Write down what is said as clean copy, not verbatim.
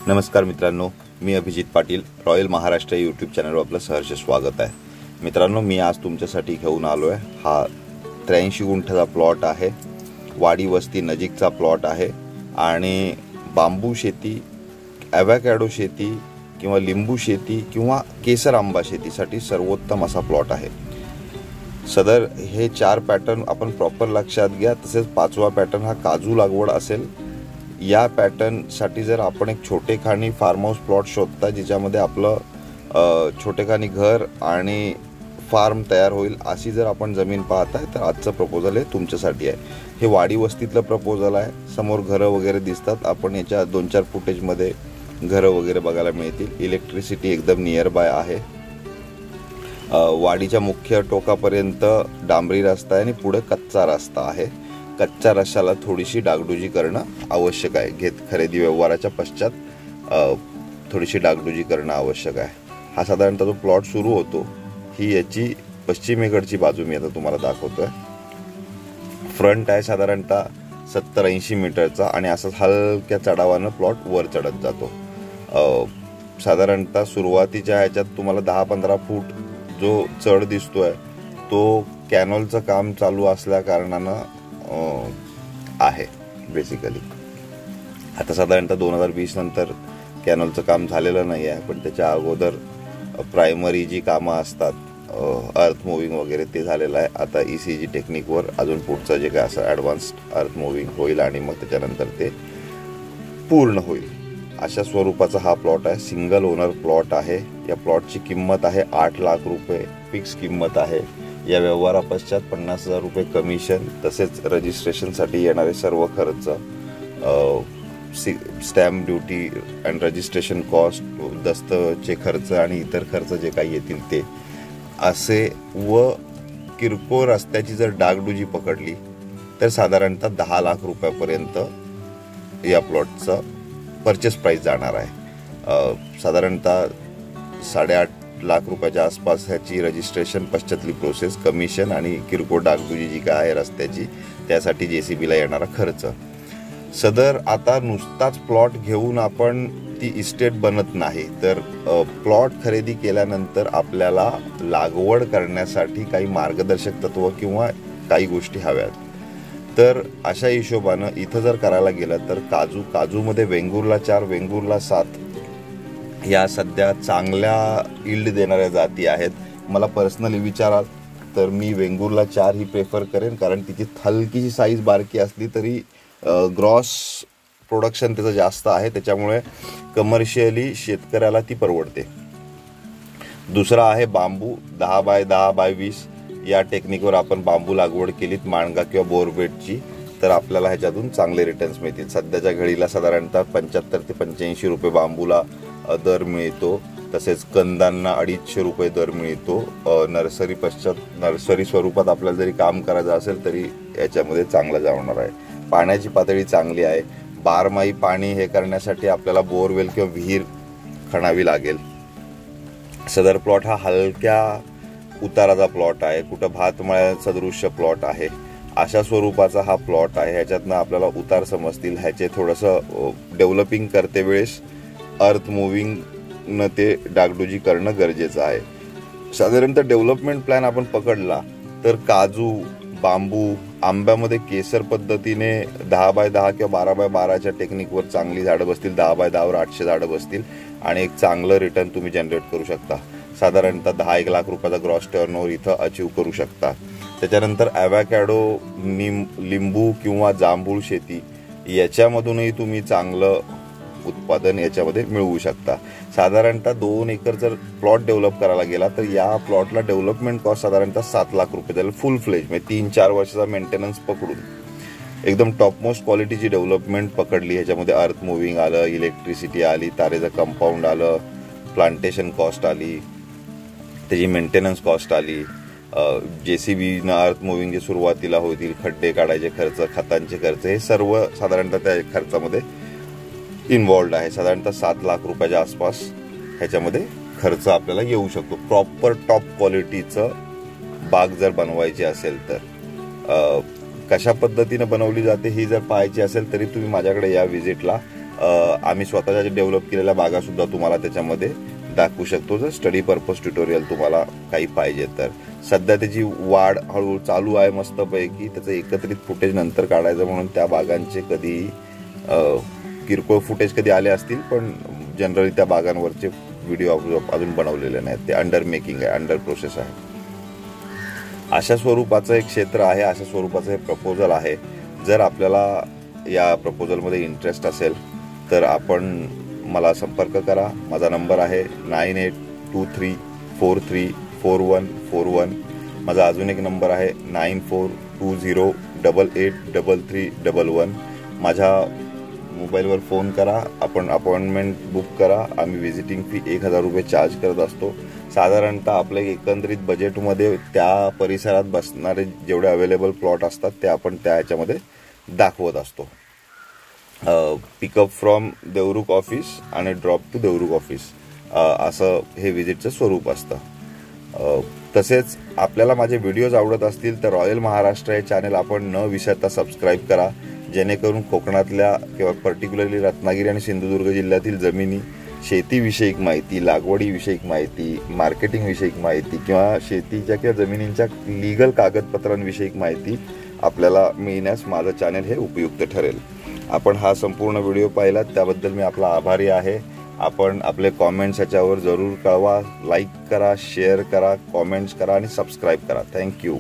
नमस्कार मित्रांनो, मी Abhijit Patil. Royal Maharashtra YouTube चॅनलवर आपलं सहर्ष स्वागत आहे. मित्रांनो, मी आज तुमच्यासाठी घेऊन आलो आहे. हा 83 गुंठ्याचा प्लॉट आहे. वाडी वस्ती नजीकचा प्लॉट आहे आणि बांबू शेती, ॲव्होकॅडो शेती किंवा लिंबू शेती किंवा केसर आंबा शेतीसाठी सर्वोत्तम असा प्लॉट आहे. सदर हे 4 पॅटर्न आपण प्रॉपर लक्षात घ्या. तसेच 5वा पॅटर्न हा काजू लागवड असेल. या पॅटर्नसाठी जर आपण एक छोटेखानी फार्म हाऊस प्लॉट शोधता जिच्यामध्ये आपलं छोटेखानी घर आणि फार्म तयार होईल अशी जर आपण जमीन पाहताय तर आजचं प्रपोजल हे तुमच्यासाठी आहे. हे वाडी वस्तीतलं प्रपोजल आहे. समोर घरं वगैरे दिसतात. आपण याच्या 2-4 फुटेजमध्ये घरं वगैरे बघायला मिळतील. इलेक्ट्रिसिटी एकदम नियर बाय आहे. वाडीच्या मुख्य टोकापर्यंत डांबरी रस्ता आहे आणि पुढे कच्चा रस्ता आहे. कच्च्या रस्त्याला थोडीशी डागडुजी करणं आवश्यक आहे. खरेदी व्यवहाराच्या पश्चात थोडीशी डागडुजी करणं आवश्यक आहे. हा साधारणतः जो प्लॉट सुरू होतो ही याची पश्चिमेकडची बाजू मी आता तुम्हाला दाखवतोय. फ्रंट आहे साधारणतः 70-80 मीटरचा आणि असंच हलक्या चढावानं प्लॉट वर चढत जातो. साधारणतः सुरुवातीच्या ह्याच्यात तुम्हाला 10-15 फूट जो चढ दिसतोय तो कॅनॉलचं काम चालू असल्या कारणानं आहे बेसिकली. आता साधारणतः 2020 नंतर कॅनॉलचं काम झालेलं नाही आहे, पण त्याच्या अगोदर प्रायमरी जी कामं असतात अर्थ मुव्हिंग वगैरे ते झालेलं आहे. आता ECG टेक्निकवर अजून पुढचं जे काय असं ॲडव्हान्स्ड अर्थ मुव्हिंग होईल आणि मग त्याच्यानंतर ते पूर्ण होईल. अशा स्वरूपाचा हा प्लॉट आहे. सिंगल ओनर प्लॉट आहे. या प्लॉटची किंमत आहे 8 लाख रुपये. फिक्स किंमत आहे. या व्यवहारापश्चात 50,000 रुपये कमिशन, तसेच रजिस्ट्रेशनसाठी येणारे सर्व खर्च, stamp duty and registration cost, दस्तचे खर्च आणि इतर खर्च जे काही येतील ते असे, व किरकोळ रस्त्याची जर डागडुजी पकडली तर साधारणतः 10 लाख रुपयापर्यंत या प्लॉटचं परचेस प्राईस जाणार आहे. साधारणतः 8.5 लाख रुपयाच्या आसपास ह्याची रजिस्ट्रेशन पश्चातली प्रोसेस, कमिशन आणि किरकोळ डागडुजी जी काय आहे रस्त्याची त्यासाठी JCBला येणारा खर्च. सदर आता नुसताच प्लॉट घेऊन आपण ती इस्टेट बनत नाही, तर प्लॉट खरेदी केल्यानंतर आपल्याला लागवड करण्यासाठी काही मार्गदर्शक तत्व किंवा काही गोष्टी हव्यात. तर अशा हिशोबानं इथं जर करायला गेलं तर काजूमध्ये वेंगुर्ला 4, वेंगुर्ला 7 या सध्या चांगल्या इल्ड देणाऱ्या जाती आहेत. मला पर्सनली विचाराल तर मी वेंगुर्ला 4 ही प्रेफर करेन, कारण तिची हलकीची साईज बारकी असली तरी ग्रॉस प्रोडक्शन त्याचं जास्त आहे. त्याच्यामुळे कमर्शियली शेतकऱ्याला ती परवडते. दुसरा आहे बांबू. 10x10x20 या टेक्निकवर आपण बांबू लागवड केलीत माणगा किंवा बोरबेटची तर आपल्याला ह्याच्यातून चांगले रिटर्न्स मिळतील. सध्याच्या घडीला साधारणतः 75 ते 85 रुपये बांबूला दर मिळतो. तसेच कंदांना 250 रुपये दर मिळतो. नर्सरी पश्चात नर्सरी स्वरूपात आपल्याला जरी काम करायचं असेल तरी याच्यामध्ये चांगलं जाणार आहे. पाण्याची पातळी चांगली आहे. 12 पाणी हे करण्यासाठी आपल्याला बोरवेल किंवा विहीर खणावी लागेल. सदर प्लॉट हा हलक्या उताराचा प्लॉट आहे. कुठं भातमळ्या सदृश्य प्लॉट आहे अशा स्वरूपाचा हा प्लॉट आहे. ह्याच्यातनं आपल्याला उतार समजतील. ह्याचे थोडंसं डेव्हलपिंग करते वेळेस अर्थ मुव्हिंग न ते डागडुजी करणं गरजेचं आहे. साधारणतः डेव्हलपमेंट प्लॅन आपण पकडला तर काजू, बांबू, आंब्यामध्ये केसर पद्धतीने 10x10 किंवा 12x12च्या टेक्निकवर चांगली झाडं बसतील. 10x10वर 800 झाडं बसतील आणि एक चांगलं रिटर्न तुम्ही जनरेट करू शकता. साधारणतः 10-1 लाख रुपयाचा ग्रॉस टर्नओव्हर इथं अचीव करू शकता. त्याच्यानंतर ॲव्होकॅडो, लिंबू किंवा जांभूळ शेती याच्यामधूनही तुम्ही चांगलं उत्पादन याच्यामध्ये मिळवू शकता. साधारणतः 2 एकर जर प्लॉट डेव्हलप करायला गेला तर या प्लॉटला डेव्हलपमेंट कॉस्ट साधारणतः 7 लाख रुपये जाईल. फुल फ्लेज म्हणजे 3-4 वर्षाचा मेंटेनन्स पकडून एकदम टॉपमोस्ट क्वालिटीची डेव्हलपमेंट पकडली. ह्याच्यामध्ये अर्थ मुव्हिंग आलं, इलेक्ट्रिसिटी आली, तारेचं कंपाऊंड आलं, प्लांटेशन कॉस्ट आली, त्याची मेंटेनन्स कॉस्ट आली, JCBनं अर्थ मुव्हिंग जे सुरुवातीला होतील, खड्डे काढायचे खर्च, खतांचे खर्च, हे सर्व साधारणतः त्या खर्चामध्ये इन्व्हॉल्ड आहे. साधारणतः 7 लाख रुपयाच्या आसपास ह्याच्यामध्ये खर्च आपल्याला येऊ शकतो. प्रॉपर टॉप क्वालिटीचं बाग जर बनवायची असेल तर कशा पद्धतीने बनवली जाते ही जर पाहायची असेल तरी तुम्ही माझ्याकडे या व्हिजिटला. आम्ही स्वतःच्या डेव्हलप केलेल्या बागा सुद्धा तुम्हाला त्याच्यामध्ये दाखवू शकतो, जर स्टडी पर्पज ट्युटोरियल तुम्हाला काही पाहिजे तर. सध्या त्याची वाढ हळूहळू चालू आहे मस्तपैकी. त्याचं एकत्रित फुटेज नंतर काढायचं, म्हणून त्या बागांचे कधी किरकोळ फुटेज कधी आले असतील, पण जनरली त्या बागांवरचे व्हिडिओ अजून बनवलेले नाहीत. ते अंडर मेकिंग आहे, अंडर प्रोसेस आहे. अशा स्वरूपाचं एक क्षेत्र आहे, अशा स्वरूपाचं हे प्रपोजल आहे. जर आपल्याला या प्रपोजलमध्ये इंटरेस्ट असेल तर आपण मला संपर्क करा. माझा नंबर आहे 9823434141. माझा अजून एक नंबर आहे 9420883311. माझ्या मोबाईलवर फोन करा, आपण अपॉइंटमेंट बुक करा. आम्ही व्हिजिटिंग फी 1000 रुपये चार्ज करत असतो. साधारणतः आपल्या एकंदरीत बजेटमध्ये त्या परिसरात बसणारे जेवढे अवेलेबल प्लॉट असतात ते आपण त्या ह्याच्यामध्ये दाखवत असतो. पिकअप फ्रॉम देवरुख ऑफिस आणि ड्रॉप टू देवरुख ऑफिस असं हे व्हिजिटचं स्वरूप असतं. तसेच आपल्याला माझे व्हिडिओज आवडत असतील तर रॉयल महाराष्ट्र हे चॅनल आपण न विसरता सबस्क्राईब करा, जेणेकरून कोकणातल्या किंवा पर्टिक्युलरली रत्नागिरी आणि सिंधुदुर्ग जिल्ह्यातील जमिनी, शेतीविषयक माहिती, लागवडीविषयक माहिती, मार्केटिंगविषयक माहिती किंवा शेतीच्या किंवा जमिनींच्या लीगल कागदपत्रांविषयक माहिती आपल्याला मिळण्यास माझं चॅनल हे उपयुक्त ठरेल. आपण हा संपूर्ण व्हिडिओ पाहिलात त्याबद्दल मी आपला आभारी आहे. आपण आपले कॉमेंट्स याच्यावर जरूर कळवा. लाईक करा, शेअर करा, कॉमेंट्स करा आणि सबस्क्राईब करा. थँक्यू.